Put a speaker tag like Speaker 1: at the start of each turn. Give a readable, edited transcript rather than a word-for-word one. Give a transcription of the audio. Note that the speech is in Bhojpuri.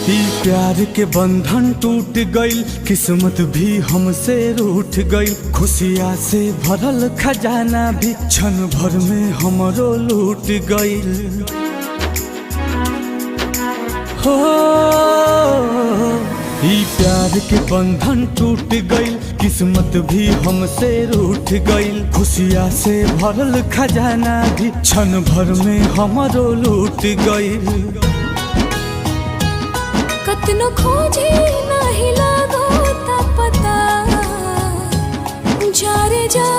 Speaker 1: ई प्यार के बंधन टूट गइल, किस्मत भी हमसे रूठ गइल। खुशिया से भरल खजाना भी क्षण भर में हमरो लूट गइल। हो ई प्यार के बंधन टूट गइल, किस्मत भी हमसे रूठ गइल। खुशिया से भरल खजाना भी क्षण भर में हमरो लूट गइल।
Speaker 2: कतनो खोजे नाही लागो ता पता, जा रे जा